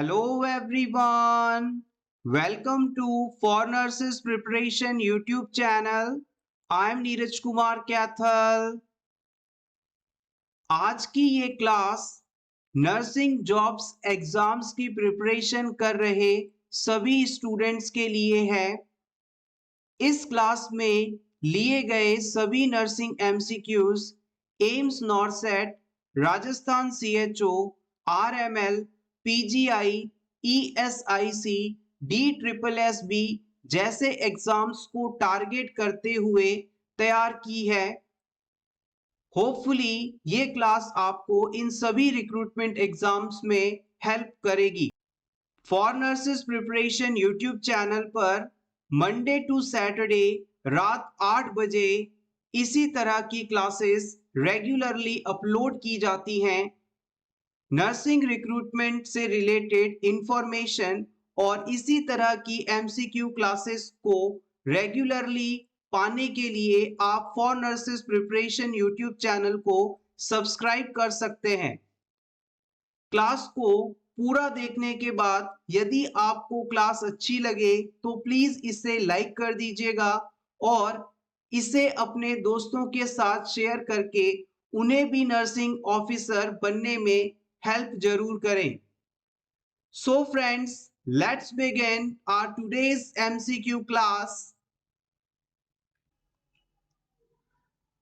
Hello everyone. Welcome to For Nurses Preparation YouTube channel. I'm Neeraj Kumar Kathal. आज की ये class nursing jobs exams की preparation कर रहे सभी स्टूडेंट्स के लिए है। इस क्लास में लिए गए सभी nursing MCQs AIIMS NORCET, Rajasthan CHO, RML, PGI, ESIC, DSSB जैसे एग्जाम्स को टारगेट करते हुए तैयार की है। होपफुली ये क्लास आपको इन सभी रिक्रूटमेंट एग्जाम्स में हेल्प करेगी। For nurses preparation YouTube channel पर मंडे टू सैटरडे रात 8 बजे इसी तरह की क्लासेस रेगुलरली अपलोड की जाती हैं। नर्सिंग रिक्रूटमेंट से रिलेटेड इंफॉर्मेशन और इसी तरह की एमसीक्यू क्लासेस को रेगुलरली पाने के लिए आप for nurses preparation YouTube channel को सब्सक्राइब कर सकते हैं। क्लास को पूरा देखने के बाद यदि आपको क्लास अच्छी लगे तो प्लीज इसे लाइक कर दीजिएगा और इसे अपने दोस्तों के साथ शेयर करके उन्हें भी नर्सिंग ऑफिसर बनने में हेल्प जरूर करें। So friends, let's begin our today's MCQ class.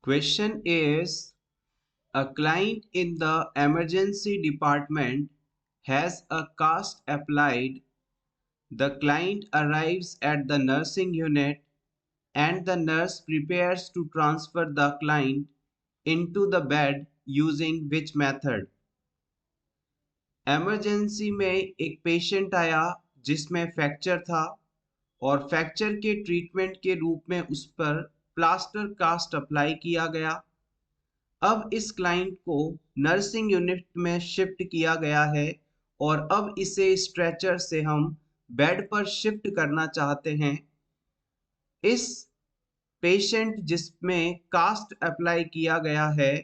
Question is, a client in the emergency department has a cast applied. The client arrives at the nursing unit and the nurse prepares to transfer the client into the bed using which method? Emergency में एक patient आया जिसमें fracture था और fracture के treatment के रूप में उस पर प्लास्टर कास्ट अप्लाई किया गया। अब इस क्लाइंट को नर्सिंग यूनिट में शिफ्ट किया गया है और अब इसे स्ट्रेचर से हम बेड पर शिफ्ट करना चाहते हैं। इस पेशेंट जिसमें कास्ट अप्लाई किया गया है,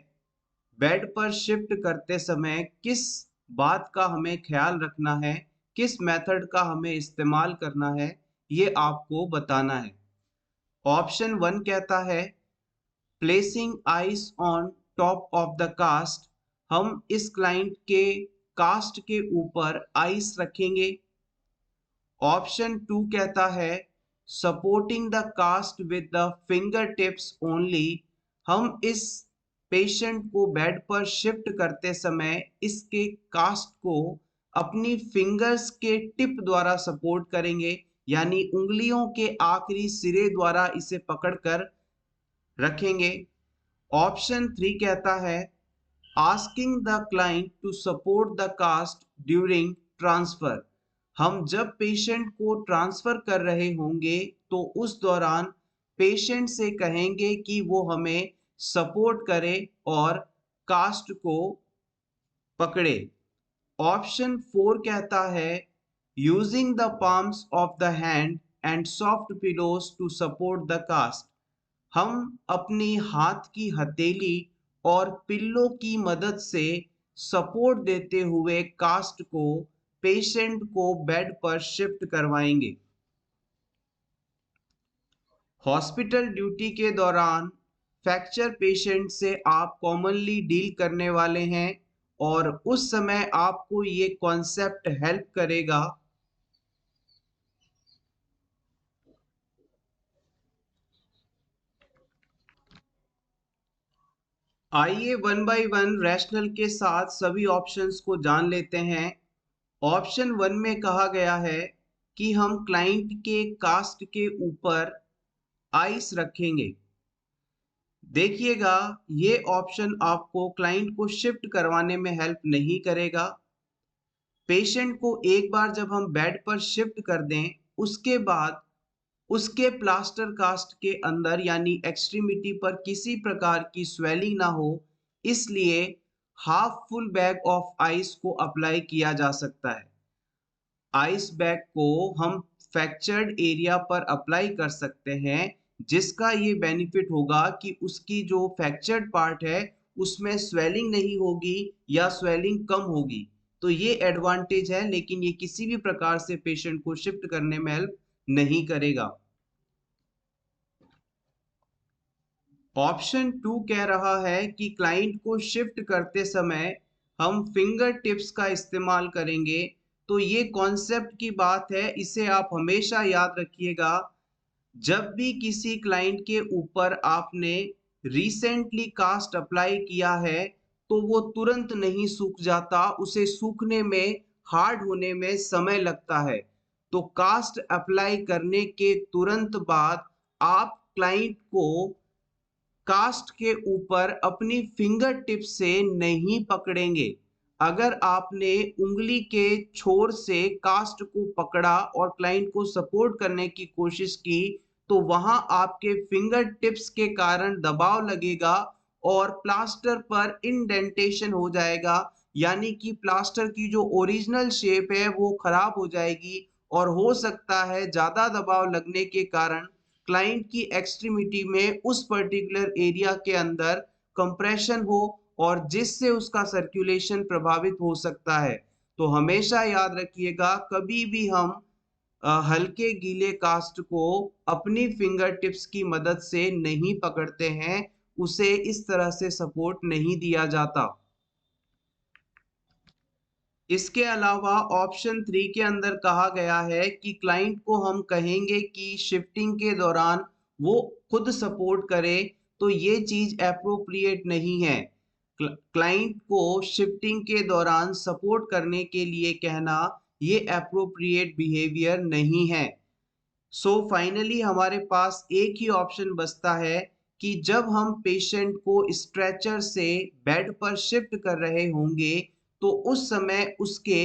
बेड पर शिफ्ट करते समय किस बात का हमें ख्याल रखना है, किस मेथड का हमें इस्तेमाल करना है, ये आपको बताना है। ऑप्शन 1 कहता है placing ice on top of the cast. हम इस क्लाइंट के कास्ट के ऊपर आइस रखेंगे। ऑप्शन 2 कहता है supporting the cast with the finger tips only. हम इस पेशेंट को बेड पर शिफ्ट करते समय इसके कास्ट को अपनी फिंगर्स के टिप द्वारा सपोर्ट करेंगे, यानी उंगलियों के आखिरी सिरे द्वारा इसे पकड़कर रखेंगे। ऑप्शन 3 कहता है asking the client to support the cast during transfer. हम जब पेशेंट को ट्रांसफर कर रहे होंगे तो उस दौरान पेशेंट से कहेंगे कि वो हमें सपोर्ट करे और कास्ट को पकड़े। ऑप्शन 4 कहता है using the palms of the hand and soft pillows to support the cast. हम अपनी हाथ की हथेली और पिल्लो की मदद से सपोर्ट देते हुए कास्ट को पेशेंट को बेड पर शिफ्ट करवाएंगे। हॉस्पिटल ड्यूटी के दौरान फ्रैक्चर पेशेंट से आप कॉमनली डील करने वाले हैं और उस समय आपको ये कॉन्सेप्ट हेल्प करेगा। आइए वन बाय वन रैशनल के साथ सभी ऑप्शंस को जान लेते हैं। ऑप्शन 1 में कहा गया है कि हम क्लाइंट के कास्ट के ऊपर आइस रखेंगे। देखिएगा, ये ऑप्शन आपको क्लाइंट को शिफ्ट करवाने में हेल्प नहीं करेगा। पेशेंट को एक बार जब हम बेड पर शिफ्ट कर दें, उसके बाद उसके प्लास्टर कास्ट के अंदर यानी एक्सट्रीमिटी पर किसी प्रकार की स्वेलिंग ना हो, इसलिए half full bag of ice को अप्लाई किया जा सकता है। आइस बैग को हम फ्रैक्चर्ड एरिया पर अप्लाई कर सकते हैं, जिसका ये बेनिफिट होगा कि उसकी जो फ्रैक्चर्ड पार्ट है उसमें स्वेलिंग नहीं होगी या स्वेलिंग कम होगी, तो ये एडवांटेज है, लेकिन ये किसी भी प्रकार से पेशेंट को शिफ्ट करने में हेल्प नहीं करेगा। ऑप्शन 2 कह रहा है कि क्लाइंट को शिफ्ट करते समय हम फिंगर टिप्स का इस्तेमाल करेंगे। तो ये कॉन्सेप्ट की बात है, इसे आप हमेशा याद रखिएगा। जब भी किसी क्लाइंट के ऊपर आपने रिसेंटली कास्ट अप्लाई किया है, तो वो तुरंत नहीं सूख जाता, उसे सूखने में, हार्ड होने में समय लगता है। तो कास्ट अप्लाई करने के तुरंत बाद आप क्लाइंट को कास्ट के ऊपर अपनी फिंगर टिप से नहीं पकड़ेंगे। अगर आपने उंगली के छोर से कास्ट को पकड़ा और क्लाइंट को सपोर्ट करने की कोशिश की, तो वहां आपके फिंगर टिप्स के कारण दबाव लगेगा और प्लास्टर पर इंडेंटेशन हो जाएगा, यानी कि प्लास्टर की जो ओरिजिनल शेप है वो खराब हो जाएगी और हो सकता है ज्यादा दबाव लगने के कारण क्लाइंट की एक्सट्रीमिटी में उस पर्टिकुलर एरिया के अंदर कंप्रेशन हो और जिससे उसका सर्कुलेशन प्रभावित हो सकता है। तो हमेशा याद रखिएगा, कभी भी हम हल्के गीले कास्ट को अपनी फिंगर टिप्स की मदद से नहीं पकड़ते हैं, उसे इस तरह से सपोर्ट नहीं दिया जाता। इसके अलावा ऑप्शन 3 के अंदर कहा गया है कि क्लाइंट को हम कहेंगे कि शिफ्टिंग के दौरान वो खुद सपोर्ट करे, तो ये चीज एप्रोप्रिएट नहीं है। क्लाइंट को शिफ्टिंग के दौरान सपोर्ट करने के लिए कहना ये एप्रोप्रिएट बिहेवियर नहीं है। सो फाइनली हमारे पास एक ही ऑप्शन बचता है कि जब हम पेशेंट को स्ट्रेचर से बेड पर शिफ्ट कर रहे होंगे, तो उस समय उसके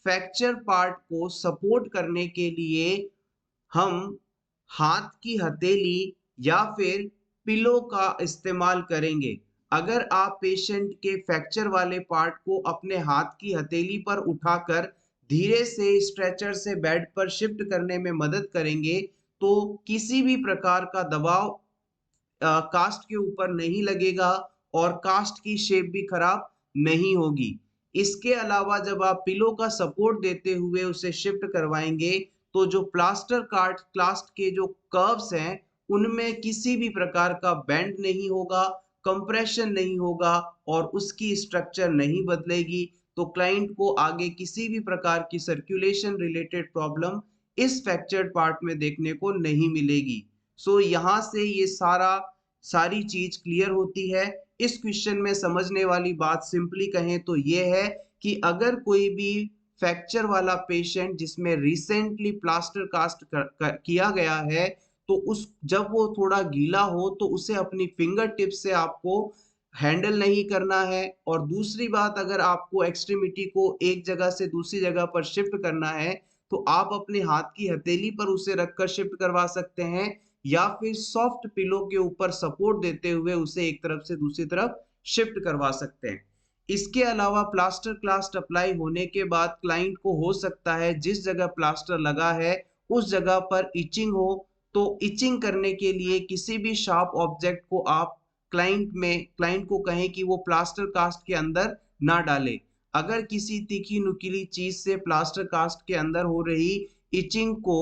फ्रैक्चर पार्ट को सपोर्ट करने के लिए हम हाथ की हथेली या फिर पिलो का इस्तेमाल करेंगे। अगर आप पेशेंट के फ्रैक्चर वाले पार्ट को अपने हाथ की हथेली पर उठाकर धीरे से स्ट्रेचर से बेड पर शिफ्ट करने में मदद करेंगे, तो किसी भी प्रकार का दबाव कास्ट के ऊपर नहीं लगेगा और कास्ट की शेप भी खराब नहीं होगी। इसके अलावा जब आप पिलो का सपोर्ट देते हुए उसे शिफ्ट करवाएंगे, तो जो प्लास्टर कार्ड कास्ट के जो कर्व्स हैं, उनमें किसी भी प्रकार का बेंड नहीं होगा, कंप्रेशन नहीं होगा और उसकी स्ट्रक्चर नहीं बदलेगी। तो क्लाइंट को आगे किसी भी प्रकार की सर्कुलेशन रिलेटेड प्रॉब्लम इस फ्रैक्चर्ड पार्ट में देखने को नहीं मिलेगी। सो यहाँ से ये सारी चीज क्लियर होती है। इस क्वेश्चन में समझने वाली बात सिंपली कहें तो ये है कि अगर कोई भी फ्रैक्चर वाला पेशेंट जिसमें रिसेंटली प्लास्टर कास्ट किया गया है, तो उस जब वो थोड़ा गीला हो तो उसे अपनी फिंगर टिप से आपको हैंडल नहीं करना है। और दूसरी बात, अगर आपको एक्सट्रीमिटी को एक जगह से दूसरी जगह पर शिफ्ट करना है, तो आप अपने हाथ की हथेली पर उसे रखकर शिफ्ट करवा सकते हैं या फिर सॉफ्ट पिलो के ऊपर सपोर्ट देते हुए उसे एक तरफ से दूसरी तरफ शिफ्ट करवा सकते हैं। इसके अलावा प्लास्टर कास्ट अप्लाई होने के बाद क्लाइंट को हो सकता है जिस जगह प्लास्टर लगा है उस जगह पर इचिंग हो, तो इचिंग करने के लिए किसी भी शार्प ऑब्जेक्ट को आप क्लाइंट को कहें कि वो प्लास्टर कास्ट के अंदर ना डाले। अगर किसी तीखी नुकीली चीज से प्लास्टर कास्ट के अंदर हो रही इचिंग को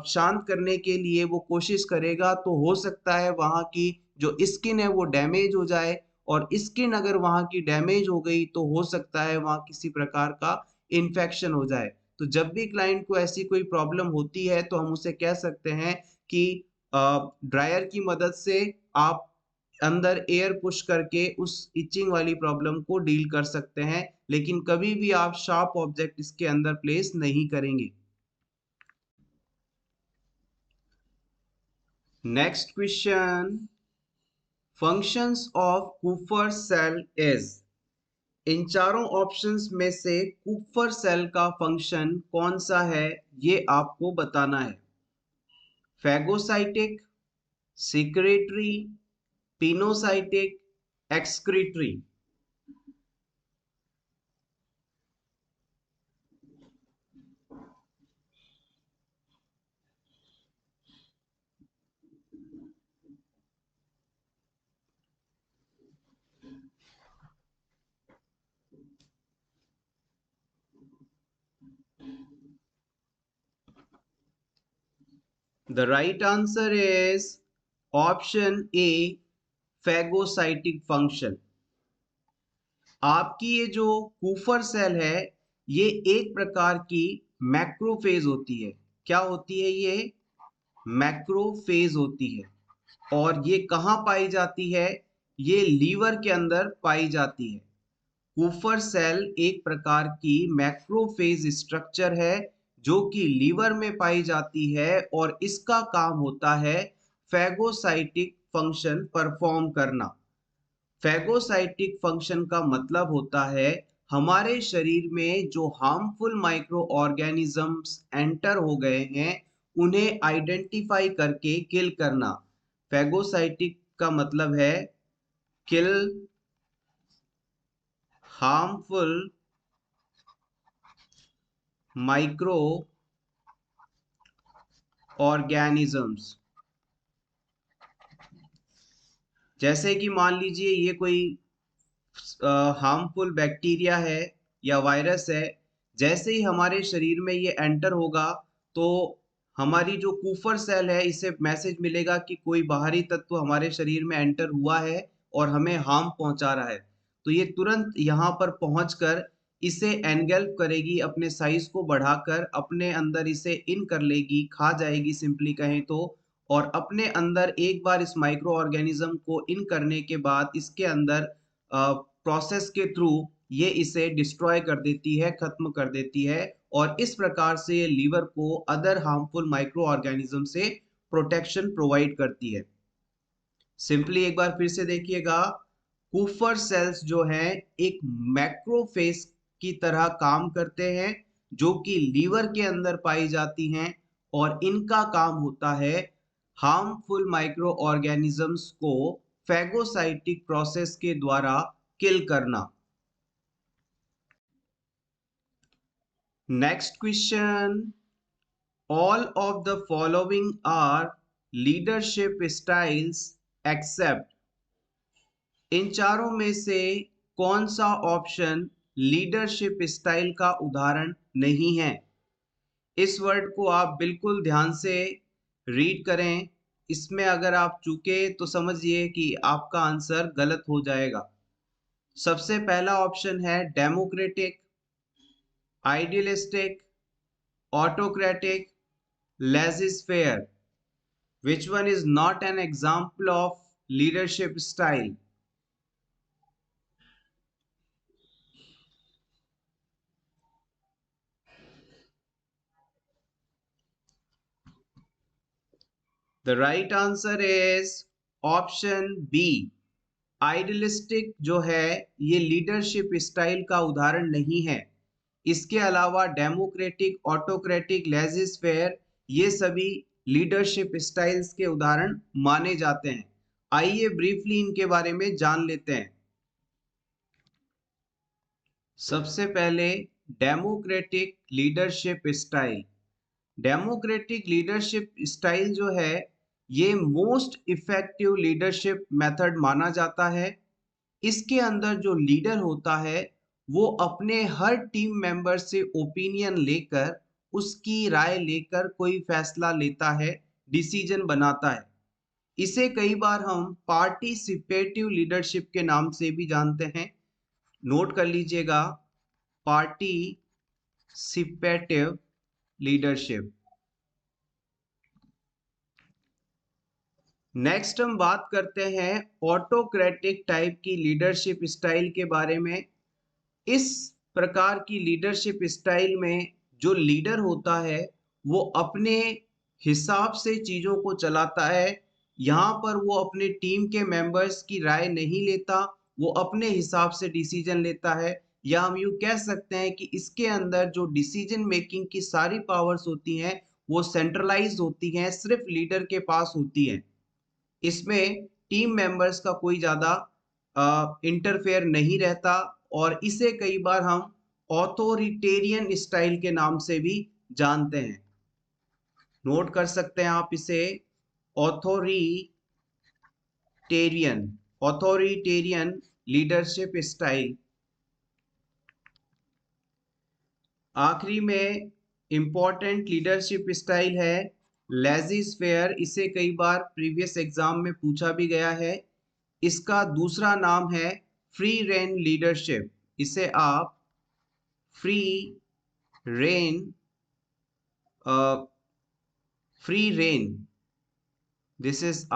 शांत करने के लिए वो कोशिश करेगा, तो हो सकता है वहां की जो स्किन है वो डैमेज हो जाए, और स्किन अगर वहां की डैमेज हो गई तो हो सकता है वहां किसी प्रकार का इन्फेक्शन हो जाए। तो जब भी क्लाइंट को ऐसी कोई प्रॉब्लम होती है, तो हम उसे कह सकते हैं कि ड्रायर की मदद से आप अंदर एयर पुश करके उस इचिंग वाली प्रॉब्लम को डील कर सकते हैं, लेकिन कभी भी आप शार्प ऑब्जेक्ट इसके अंदर प्लेस नहीं करेंगे। Next question, functions of Kupffer cell is. इन चारों ऑप्शंस में से कूपर सेल का फंक्शन कौन सा है, ये आपको बताना है। Phagocytic, secretory, pinocytic, excretory. The right answer is option A, phagocytic function। आपकी ये जो कूफर सेल है, ये एक प्रकार की मैक्रोफेज होती है। क्या होती है ये? मैक्रोफेज होती है। और ये कहाँ पाई जाती है? ये लीवर के अंदर पाई जाती है। कूफर सेल एक प्रकार की मैक्रोफेज स्ट्रक्चर है जो कि लीवर में पाई जाती है और इसका काम होता है फैगोसाइटिक फंक्शन परफॉर्म करना। फैगोसाइटिक फंक्शन का मतलब होता है हमारे शरीर में जो हार्मफुल माइक्रो ऑर्गेनिजम्स एंटर हो गए हैं उन्हें आइडेंटिफाई करके किल करना। फैगोसाइटिक का मतलब है किल हार्मफुल माइक्रो ऑर्गेनिजम्स। जैसे कि मान लीजिए ये कोई हार्मफुल बैक्टीरिया है या वायरस है, जैसे ही हमारे शरीर में ये एंटर होगा तो हमारी जो कूफर सेल है इसे मैसेज मिलेगा कि कोई बाहरी तत्व हमारे शरीर में एंटर हुआ है और हमें हार्म पहुंचा रहा है। तो ये तुरंत यहाँ पर पहुंचकर इसे एनगल्फ करेगी, अपने साइज को बढ़ाकर अपने अंदर इसे इन कर लेगी, खा जाएगी सिंपली कहें तो। और अपने अंदर एक बार इस माइक्रो ऑर्गेनिज्म को इन करने के बाद इसके अंदर प्रोसेस के थ्रू ये इसे डिस्ट्रॉय कर देती है, खत्म कर देती है। और इस प्रकार से ये लीवर को अदर हार्मफुल माइक्रो ऑर्गेनिज्म से प्रोटेक्शन प्रोवाइड करती है। सिंपली एक बार फिर से देखिएगा, कूफर सेल्स जो हैं एक मैक्रोफेज की तरह काम करते हैं जो कि लीवर के अंदर पाई जाती हैं और इनका काम होता है हार्मफुल माइक्रो ऑर्गेनिजम्स को फैगोसाइटिक प्रोसेस के द्वारा किल करना। Next question, all of the following are leadership styles except. इन चारों में से कौन सा ऑप्शन लीडरशिप स्टाइल का उदाहरण नहीं है? इस वर्ड को आप बिल्कुल ध्यान से रीड करें। इसमें अगर आप चूके तो समझिए कि आपका आंसर गलत हो जाएगा। सबसे पहला ऑप्शन है democratic, idealistic, autocratic, laissez-faire. Which one is not an example of leadership style? The right answer is option B. Idealistic जो है ये लीडरशिप स्टाइल का उदाहरण नहीं है। इसके अलावा डेमोक्रेटिक, ऑटोक्रेटिक, लेजिस फेयर ये सभी लीडरशिप स्टाइल्स के उदाहरण माने जाते हैं। आइए ब्रीफली इनके बारे में जान लेते हैं। सबसे पहले democratic leadership style. Democratic leadership style जो है ये मोस्ट इफेक्टिव लीडरशिप मेथड माना जाता है। इसके अंदर जो लीडर होता है वो अपने हर टीम मेंबर से ओपिनियन लेकर, उसकी राय लेकर कोई फैसला लेता है, डिसीजन बनाता है। इसे कई बार हम पार्टिसिपेटिव लीडरशिप के नाम से भी जानते हैं। नोट कर लीजिएगा, पार्टिसिपेटिव लीडरशिप। नेक्स्ट हम बात करते हैं ऑटोक्रेटिक टाइप की लीडरशिप स्टाइल के बारे में। इस प्रकार की लीडरशिप स्टाइल में जो लीडर होता है वो अपने हिसाब से चीज़ों को चलाता है। यहाँ पर वो अपने टीम के मेंबर्स की राय नहीं लेता, वो अपने हिसाब से डिसीजन लेता है। या हम यूँ कह सकते हैं कि इसके अंदर जो डिसीजन मेकिंग की सारी पावर्स होती हैं वो सेंट्रलाइज होती हैं, सिर्फ लीडर के पास होती हैं। इसमें टीम मेंबर्स का कोई ज़्यादा इंटरफेयर नहीं रहता और इसे कई बार हम ऑथोरिटेरियन स्टाइल के नाम से भी जानते हैं। नोट कर सकते हैं आप इसे, ऑथोरिटेरियन, ऑथोरिटेरियन लीडरशिप स्टाइल। आखिरी में इंपॉर्टेंट लीडरशिप स्टाइल है लेजिस फेयर, इसे कई बार प्रीवियस एग्जाम में पूछा भी गया है। इसका दूसरा नाम है फ्री रेन लीडरशिप। इसे आप free rein free rein, this is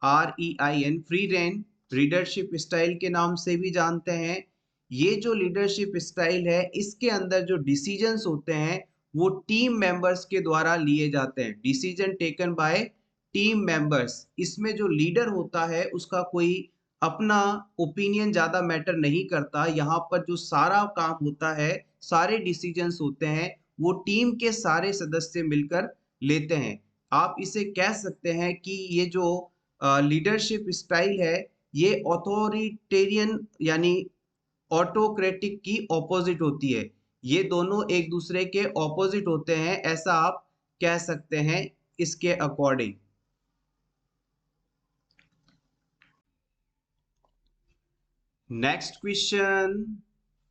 REIN, free rein leadership style के नाम से भी जानते हैं। ये जो लीडरशिप स्टाइल है, इसके अंदर जो डिसीजंस होते हैं वो टीम मेंबर्स के द्वारा लिए जाते हैं। Decision taken by team members. इसमें जो लीडर होता है उसका कोई अपना ओपिनियन ज्यादा मैटर नहीं करता। यहाँ पर जो सारा काम होता है, सारे डिसीजंस होते हैं, वो टीम के सारे सदस्य मिलकर लेते हैं। आप इसे कह सकते हैं कि ये जो लीडरशिप स्टाइल है, ये ऑथोरिटेरियन यानी ऑटोक्रेटिक की ऑपोजिट होती है। ये दोनों एक दूसरे के ऑपोजिट होते हैं, ऐसा आप कह सकते हैं इसके according. Next question,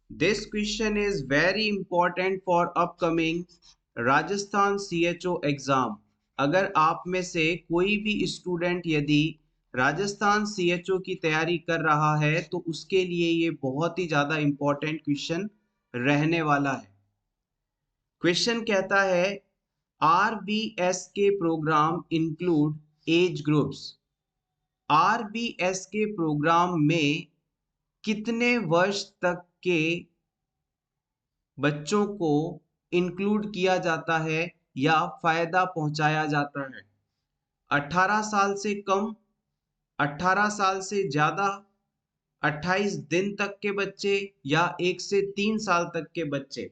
this question is very important for upcoming Rajasthan CHO exam. अगर आप में से कोई भी स्टूडेंट यदि राजस्थान CHO की तैयारी कर रहा है तो उसके लिए ये बहुत ही ज्यादा इंपॉर्टेंट क्वेश्चन रहने वाला है। क्वेश्चन कहता है RBS के programme include age groups. RBS के प्रोग्राम में कितने वर्ष तक के बच्चों को इंक्लूड किया जाता है या फायदा पहुंचाया जाता है? 18 साल से कम, 18 साल से ज्यादा, 28 दिन तक के बच्चे या 1 से 3 साल तक के बच्चे?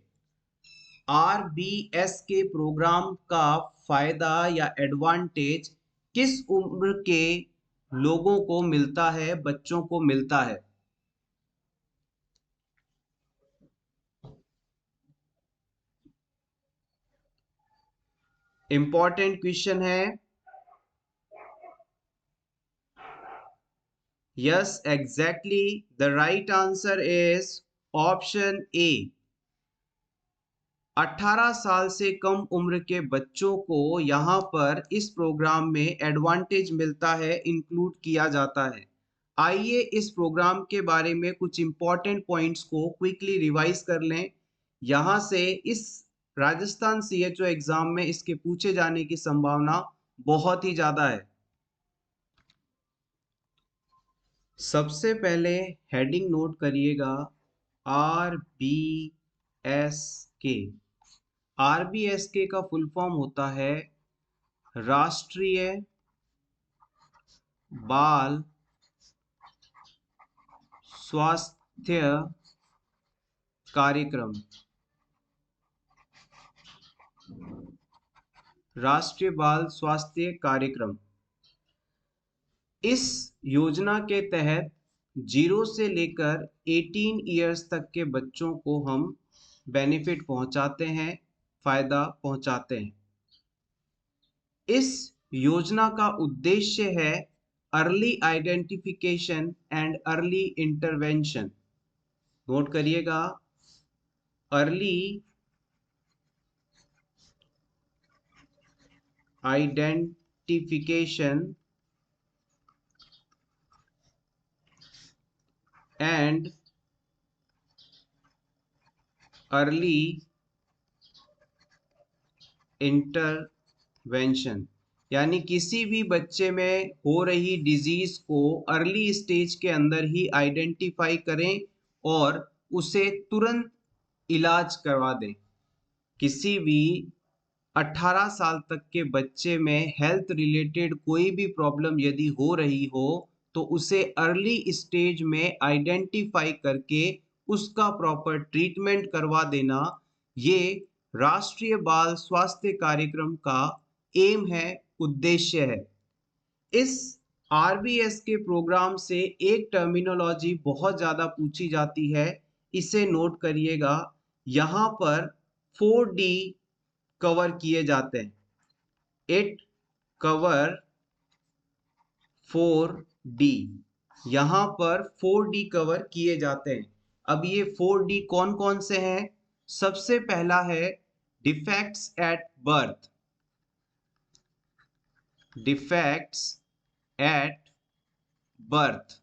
RBS के प्रोग्राम का फायदा या एडवांटेज किस उम्र के लोगों को मिलता है, बच्चों को मिलता है? इंपॉर्टेंट क्वेश्चन है। Yes, exactly the right answer is option A. 18 साल से कम उम्र के बच्चों को यहाँ पर इस प्रोग्राम में एडवांटेज मिलता है, इंक्लूड किया जाता है। आइए इस प्रोग्राम के बारे में कुछ इंपॉर्टेंट पॉइंट्स को क्विकली रिवाइज कर लें। यहाँ से इस राजस्थान CHO एग्जाम में इसके पूछे जाने की संभावना बहुत ही ज्यादा है। सबसे पहले हेडिंग नोट करिएगा, RBSK। RBSK का फुल फॉर्म होता है राष्ट्रीय बाल स्वास्थ्य कार्यक्रम। राष्ट्रीय बाल स्वास्थ्य कार्यक्रम। इस योजना के तहत 0 से लेकर 18 इयर्स तक के बच्चों को हम बेनिफिट पहुंचाते हैं, फायदा पहुंचाते हैं। इस योजना का उद्देश्य है early identification and early intervention. Note करिएगा, early identification and early intervention, यानी किसी भी बच्चे में हो रही डिजीज को अर्ली स्टेज के अंदर ही आइडेंटिफाई करें और उसे तुरंत इलाज करवा दें। किसी भी 18 साल तक के बच्चे में हेल्थ रिलेटेड कोई भी प्रॉब्लम यदि हो रही हो तो उसे अर्ली स्टेज में आइडेंटिफाई करके उसका प्रॉपर ट्रीटमेंट करवा देना, ये राष्ट्रीय बाल स्वास्थ्य कार्यक्रम का एम है, उद्देश्य है। इस RBS के प्रोग्राम से एक टर्मिनोलॉजी बहुत ज्यादा पूछी जाती है, इसे नोट करिएगा। यहाँ पर 4D कवर किए जाते हैं। इट कवर 4D, यहाँ पर 4D कवर किए जाते हैं। अब ये 4D कौन कौन से हैं? सबसे पहला है defects at birth. Defects at birth.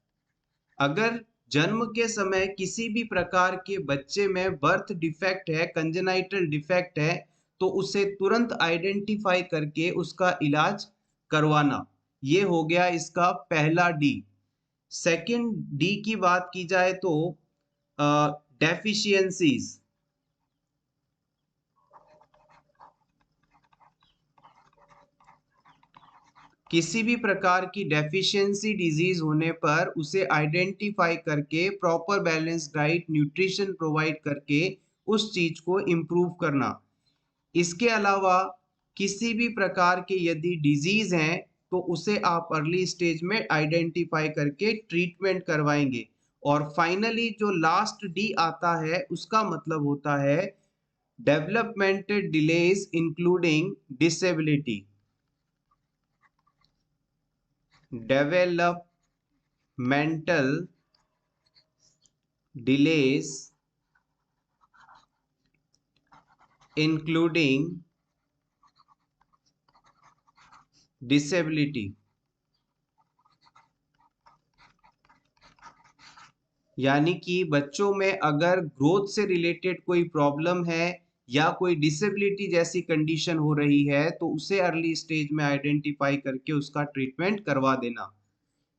अगर जन्म के समय किसी भी प्रकार के बच्चे में बर्थ डिफेक्ट है, कंजेनाइटल डिफेक्ट है, तो उसे तुरंत आइडेंटिफाई करके उसका इलाज करवाना। ये हो गया इसका पहला डी। सेकंड डी की बात की जाए तो डेफिशिएंसीज। किसी भी प्रकार की डेफिशिएंसी डिजीज होने पर उसे आइडेंटिफाई करके proper balance diet nutrition provide करके उस चीज को इम्प्रूव करना। इसके अलावा किसी भी प्रकार के यदि डिजीज हैं तो उसे आप अर्ली स्टेज में आइडेंटिफाई करके ट्रीटमेंट करवाएंगे। और फाइनली जो लास्ट डी आता है उसका मतलब होता है developmental delays including disability. Developmental delays including disability. यानी कि बच्चों में अगर ग्रोथ से रिलेटेड कोई प्रॉब्लम है या कोई डिसेबिलिटी जैसी कंडीशन हो रही है तो उसे अर्ली स्टेज में आइडेंटिफाई करके उसका ट्रीटमेंट करवा देना।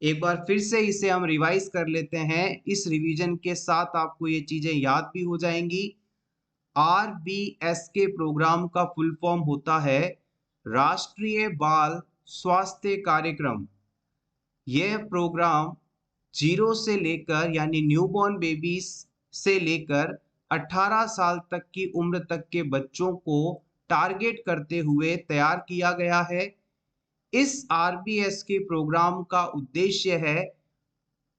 एक बार फिर से इसे हम रिवाइज कर लेते हैं। इस रिवीजन के साथ आपको ये चीजें याद भी हो जाएंगी। RBSK प्रोग्राम का फुल फॉर्म होता है राष्ट्रीय बाल स्वास्थ्य कार्यक्रम। यह प्रोग्राम 0 से लेकर यानी न्यूबॉर्न बेबीज से लेकर 18 साल तक की उम्र तक के बच्चों को टारगेट करते हुए तैयार किया गया है। इस RBS के प्रोग्राम का उद्देश्य है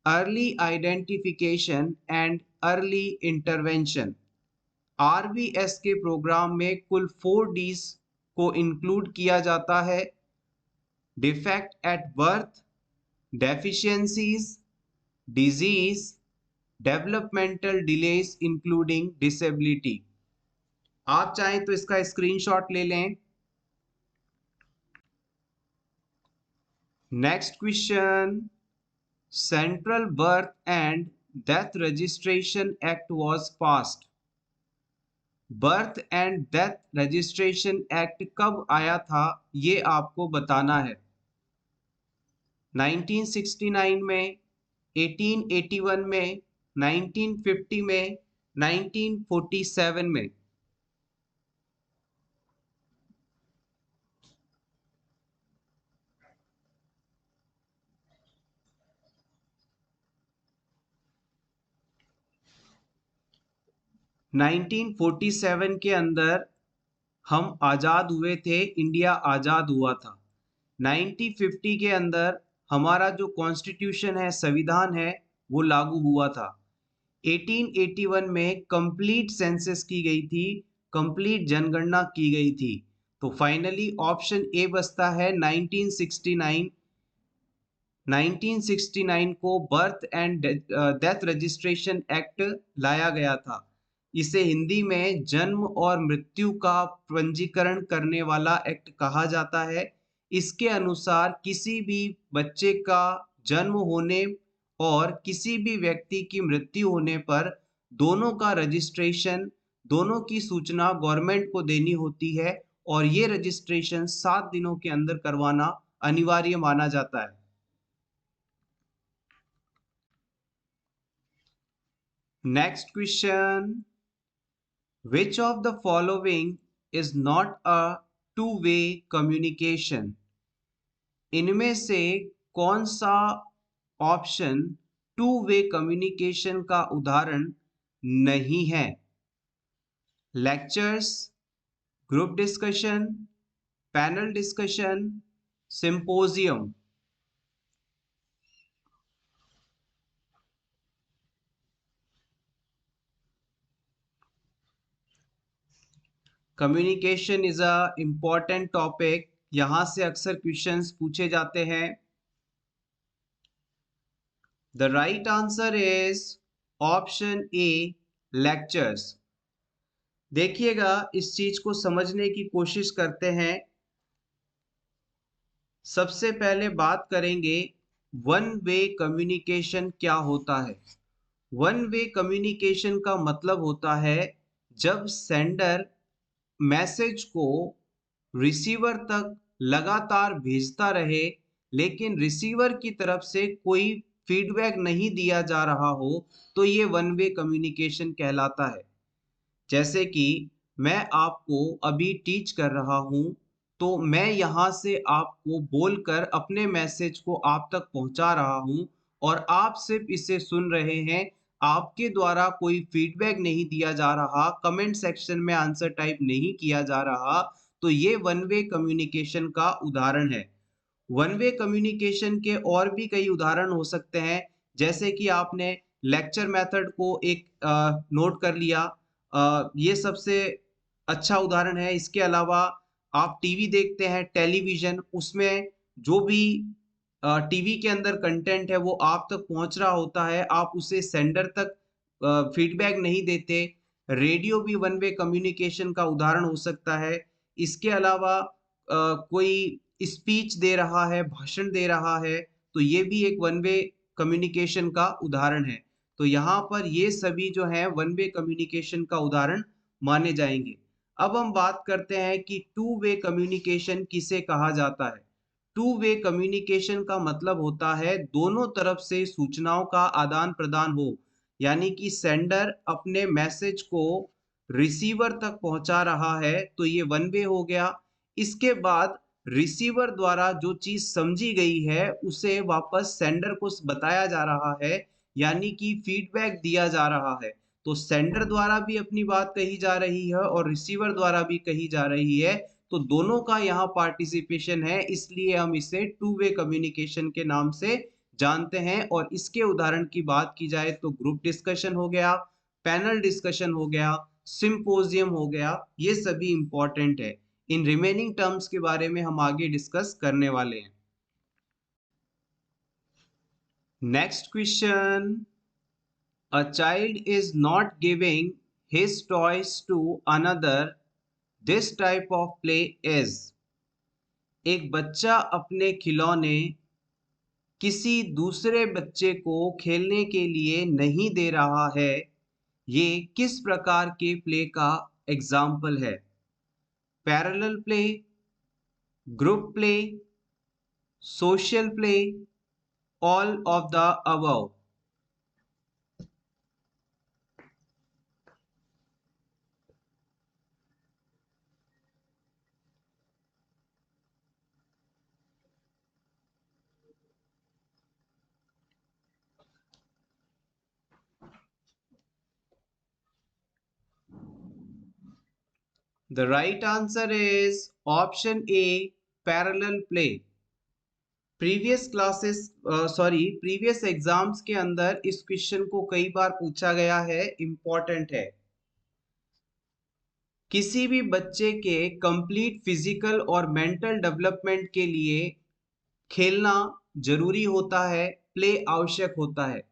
early identification and early intervention. RBS के प्रोग्राम में कुल 4 Ds को इंक्लूड किया जाता है। Defect at birth, deficiencies, disease, developmental delays including disability. आप चाहें तो इसका स्क्रीनशॉट ले लें। Next question, central birth and death registration act was passed. Birth and death registration act कब आया था ये आपको बताना है। 1969 में, 1881 में, 1950 में, 1947 में। 1947 के अंदर हम आज़ाद हुए थे, इंडिया आज़ाद हुआ था। 1950 के अंदर हमारा जो कॉन्स्टिट्यूशन है, संविधान है, वो लागू हुआ था। 1881 में कंप्लीट सेंसस की गई थी, कंप्लीट जनगणना की गई थी। तो फाइनली ऑप्शन ए बचता है 1969। 1969 को birth and death registration act लाया गया था। इसे हिंदी में जन्म और मृत्यु का पंजीकरण करने वाला एक्ट कहा जाता है। इसके अनुसार किसी भी बच्चे का जन्म होने और किसी भी व्यक्ति की मृत्यु होने पर दोनों का रजिस्ट्रेशन, दोनों की सूचना गवर्नमेंट को देनी होती है और ये रजिस्ट्रेशन 7 दिनों के अंदर करवाना अनिवार्य माना जाता है। Next question. Which of the following is not a two-way communication? इनमें से कौन सा ऑप्शन टू वे कम्युनिकेशन का उदाहरण नहीं है? Lectures, group discussion, panel discussion, symposium. Communication is a important topic. यहां से अक्सर क्वेश्चंस पूछे जाते हैं। The right answer is option A, lectures. देखिएगा, इस चीज को समझने की कोशिश करते हैं। सबसे पहले बात करेंगे वन वे कम्युनिकेशन क्या होता है। वन वे कम्युनिकेशन का मतलब होता है जब सेंडर मैसेज को रिसीवर तक लगातार भेजता रहे, लेकिन रिसीवर की तरफ से कोई फीडबैक नहीं दिया जा रहा हो, तो ये वन वे कम्युनिकेशन कहलाता है। जैसे कि मैं आपको अभी टीच कर रहा हूँ, तो मैं यहाँ से आपको बोलकर अपने मैसेज को आप तक पहुँचा रहा हूँ और आप सिर्फ इसे सुन रहे हैं। आपके द्वारा कोई फीडबैक नहीं दिया जा रहा, कमेंट सेक्शन में आंसर टाइप नहीं किया जा रहा, तो ये वन वे कम्युनिकेशन का उदाहरण है। वन वे कम्युनिकेशन के और भी कई उदाहरण हो सकते हैं, जैसे कि आपने लेक्चर मेथड को एक नोट कर लिया। ये सबसे अच्छा उदाहरण है। इसके अलावा आप टीवी देखते हैं, टेलीविज़न, उसमें जो भी टीवी के अंदर कंटेंट है वो आप तक पहुंच रहा होता है, आप उसे सेंडर तक फीडबैक नहीं देते। रेडियो भी वन वे कम्युनिकेशन का उदाहरण हो सकता है। इसके अलावा कोई स्पीच दे रहा है, भाषण दे रहा है, तो ये भी एक वन वे कम्युनिकेशन का उदाहरण है। तो यहाँ पर ये सभी जो हैं वन वे कम्युनिकेशन का उदाहरण माने जाएँगे। अब हम बात करते हैं कि टू वे कम्युनिकेशन किसे कहा जाता है। टू वे कम्युनिकेशन का मतलब होता है दोनों तरफ से सूचनाओं का आदान-प्रदान हो, यानी कि सेंडर अपने मैसेज को रिसीवर तक पहुँचा रहा है, तो ये वन वे हो गया। इसके बाद रिसीवर द्वारा जो चीज़ समझी गई है, उसे वापस सेंडर को बताया जा रहा है, यानी कि फीडबैक दिया जा रहा है। तो सेंडर द्वारा भी अपनी बात कही जा रही है और रिसीवर द्वारा भी कही जा रही है, तो दोनों का यहाँ पार्टिसिपेशन है, इसलिए हम इसे टू वे कम्युनिकेशन के नाम से जानते हैं। और इसके उदाहरण की बात की जाए तो ग्रुप डिस्कशन हो गया, पैनल डिस्कशन हो गया, सिम्पोजियम हो गया, ये सभी इंपॉर्टेंट है। इन रिमेनिंग टर्म्स के बारे में हम आगे डिस्कस करने वाले हैं। Next question, a child is not giving his toys to another, this type of play is। एक बच्चा अपने खिलौने किसी दूसरे बच्चे को खेलने के लिए नहीं दे रहा है, ये किस प्रकार के प्ले का एग्जाम्पल है। Parallel play, group play, social play, all of the above. The right answer is option A, parallel play। Previous exams के अंदर इस क्वेश्चन को कई बार पूछा गया है, इंपॉर्टेंट है। किसी भी बच्चे के कंप्लीट फिजिकल और मेंटल डेवलपमेंट के लिए खेलना जरूरी होता है, प्ले आवश्यक होता है।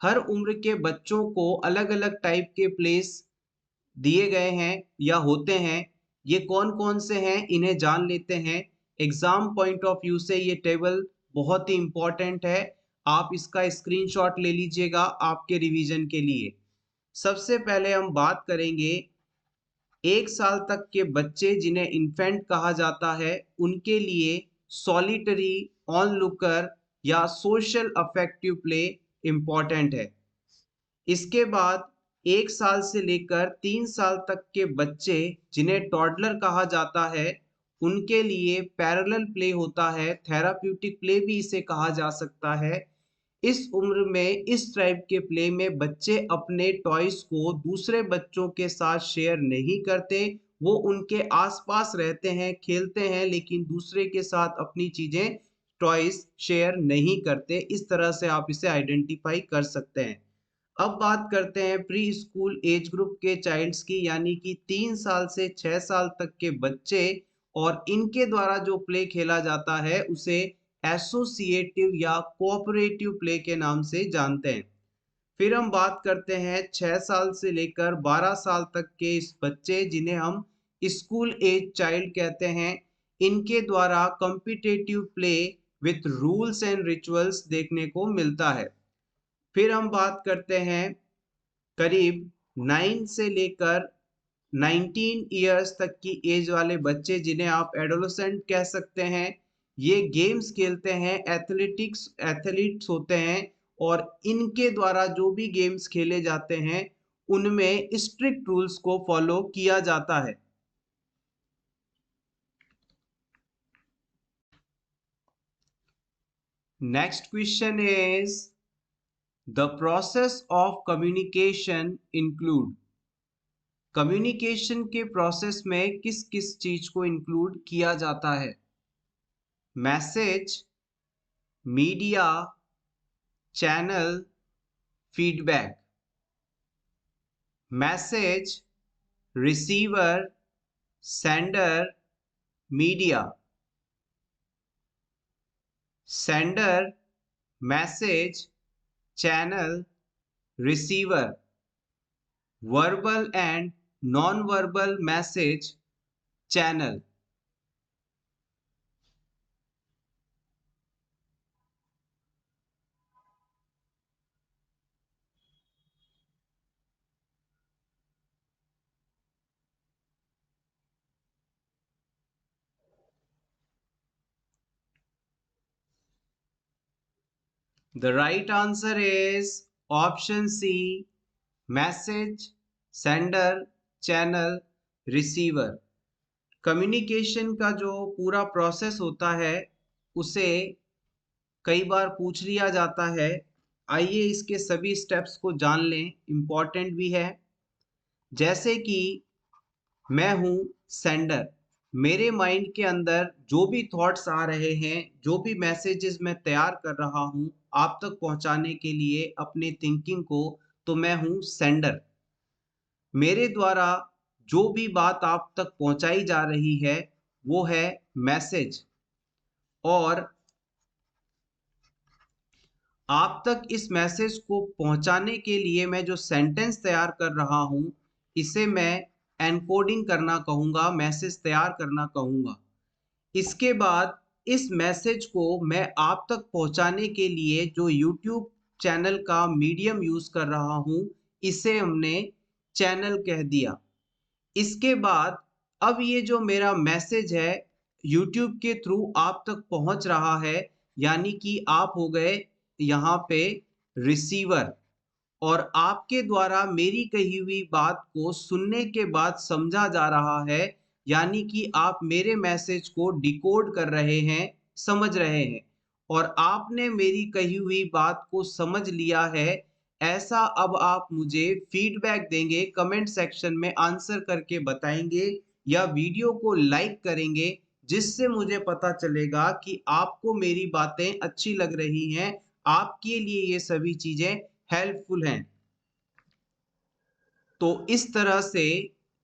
हर उम्र के बच्चों को अलग-अलग टाइप के प्लेस दिए गए हैं या होते हैं। ये कौन-कौन से हैं, इन्हें जान लेते हैं। एग्जाम पॉइंट ऑफ व्यू से ये टेबल बहुत ही इंपॉर्टेंट है। आप इसका स्क्रीनशॉट ले लीजिएगा आपके रिवीजन के लिए। सबसे पहले हम बात करेंगे 1 साल तक के बच्चे जिन्हें इन्फेंट कहा जाता है, उनके लिए सॉलिटरी, ऑनलुकर या सोशल अफेक्टिव प्ले इम्पॉर्टेंट है। इसके बाद 1 साल से लेकर 3 साल तक के बच्चे जिन्हें टॉडलर कहा जाता है, उनके लिए पैरेलल प्ले होता है, थेराप्यूटिक प्ले भी इसे कहा जा सकता है। इस उम्र में इस टाइप के प्ले में बच्चे अपने टॉयज़ को दूसरे बच्चों के साथ शेयर नहीं करते, वो उनके आस-पास रहते हैं, खेलते हैं, लेकिन दूसरे के साथ अपनी चीज़ें, टॉयज़ शेयर नहीं करते। इस तरह से आप इसे आइडेंटिफ़ाई कर सकते हैं। अब बात करते हैं प्री स्कूल एज ग्रुप के चाइल्ड्स की, यानी कि 3 साल से 6 साल तक के बच्चे, और इनके द्वारा जो प्ले खेला जाता है उसे एसोसिएटिव या कोऑपरेटिव प्ले के नाम से जानते हैं। फिर हम बात करते हैं 6 साल से लेकर 12 साल तक के इस बच्चे, जिन्हें हम स्कूल एज चाइल्ड कहते हैं। इनके द्वारा competitive play with rules and rituals देखने को मिलता है। फिर हम बात करते हैं करीब 9 से लेकर 19 ईयर्स तक की एज वाले बच्चे, जिन्हें आप एडोलेसेंट कह सकते हैं। ये गेम्स खेलते हैं, एथलीट्स होते हैं, और इनके द्वारा जो भी गेम्स खेले जाते हैं उनमें स्ट्रिक्ट रूल्स को फॉलो किया जाता है। Next question is the process of communication include. Communication के प्रोसेस में किस किस चीज को इंक्लूड किया जाता है? Message, media, channel, feedback. Message, receiver, sender, media. Sender, message, channel, receiver. Verbal and non verbal message, channel. The right answer is option C, message, sender, channel, receiver. Communication का जो पूरा प्रोसेस होता है उसे कई बार पूछ लिया जाता है। आइए इसके सभी स्टेप्स को जान लें, इम्पॉर्टेंट भी है। जैसे कि मैं हूँ सेंडर, मेरे माइंड के अंदर जो भी थॉट्स आ रहे हैं, जो भी मैसेजेस मैं तैयार कर रहा हूँ आप तक पहुँचाने के लिए अपनी थिंकिंग को, तो मैं हूँ सेंडर। मेरे द्वारा जो भी बात आप तक पहुँचाई जा रही है वो है मैसेज, और आप तक इस मैसेज को पहुंचाने के लिए मैं जो सेंटेंस तैयार कर रहा हूं इसे मैं एनकोडिंग करना कहूँगा, मैसेज तैयार करना कहूँगा। इसके बाद इस मैसेज को मैं आप तक पहुंचाने के लिए जो यूट्यूब चैनल का मीडियम यूज कर रहा हूं इसे हमने चैनल कह दिया। इसके बाद अब ये जो मेरा मैसेज है यूट्यूब के थ्रू आप तक पहुंच रहा है, यानी कि आप हो गए यहाँ पे रिसीवर, और आपके द्वारा मेरी कही हुई बात को सुनने के बाद समझा जा रहा है, यानी कि आप मेरे मैसेज को डिकोड कर रहे हैं, समझ रहे हैं, और आपने मेरी कही हुई बात को समझ लिया है। ऐसा अब आप मुझे फीडबैक देंगे, कमेंट सेक्शन में आंसर करके बताएंगे या वीडियो को लाइक करेंगे, जिससे मुझे पता चलेगा कि आपको मेरी बातें अच्छी लग रही हैं, आपके लिए ये सभी चीजें हेल्पफुल हैं। तो इस तरह से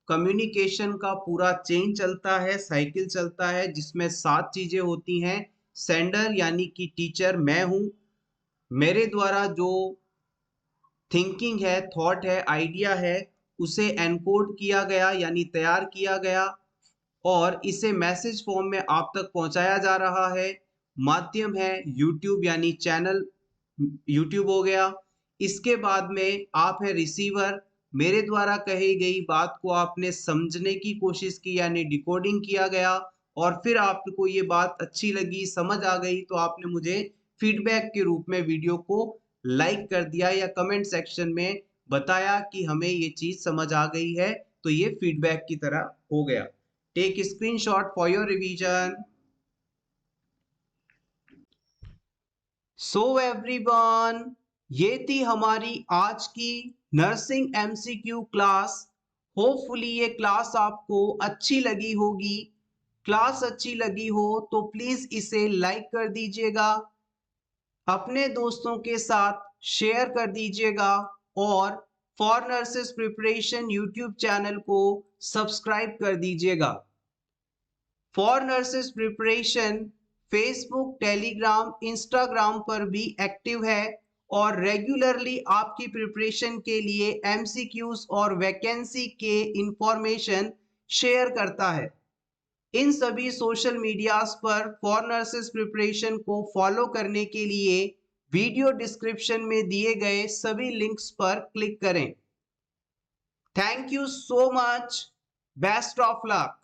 कम्युनिकेशन का पूरा चेन चलता है, साइकिल चलता है, जिसमें 7 चीजें होती हैं। सेंडर यानी कि टीचर मैं हूं, मेरे द्वारा जो थिंकिंग है, थॉट है, आइडिया है, उसे एनकोड किया गया यानी तैयार किया गया और इसे मैसेज फॉर्म में आप तक पहुंचाया जा रहा है। माध्यम है यूट्यूब यानी चैनल, यूट्यूब हो गया। इसके बाद में आप है रिसीवर, मेरे द्वारा कही गई बात को आपने समझने की कोशिश की यानी डिकोडिंग किया गया, और फिर आपको ये बात अच्छी लगी, समझ आ गई, तो आपने मुझे फीडबैक के रूप में वीडियो को लाइक कर दिया या कमेंट सेक्शन में बताया कि हमें ये चीज समझ आ गई है, तो ये फीडबैक की तरह हो गया। Take screenshot for your revision. So everyone, ये थी हमारी आज की नर्सिंग एमसीक्यू क्लास। होपफुली ये क्लास आपको अच्छी लगी होगी। क्लास अच्छी लगी हो तो प्लीज इसे लाइक कर दीजिएगा, अपने दोस्तों के साथ शेयर कर दीजिएगा, और for nurses preparation YouTube channel को सब्सक्राइब कर दीजिएगा। For nurses preparation Facebook, Telegram, Instagram पर भी एक्टिव है और रेगुलरली आपकी प्रिपरेशन के लिए एमसीक्यूज और वैकेंसी के इंफॉर्मेशन शेयर करता है। इन सभी सोशल मीडियाज पर फॉर नर्सेस प्रिपरेशन को फॉलो करने के लिए वीडियो डिस्क्रिप्शन में दिए गए सभी लिंक्स पर क्लिक करें। Thank you so much. Best of luck.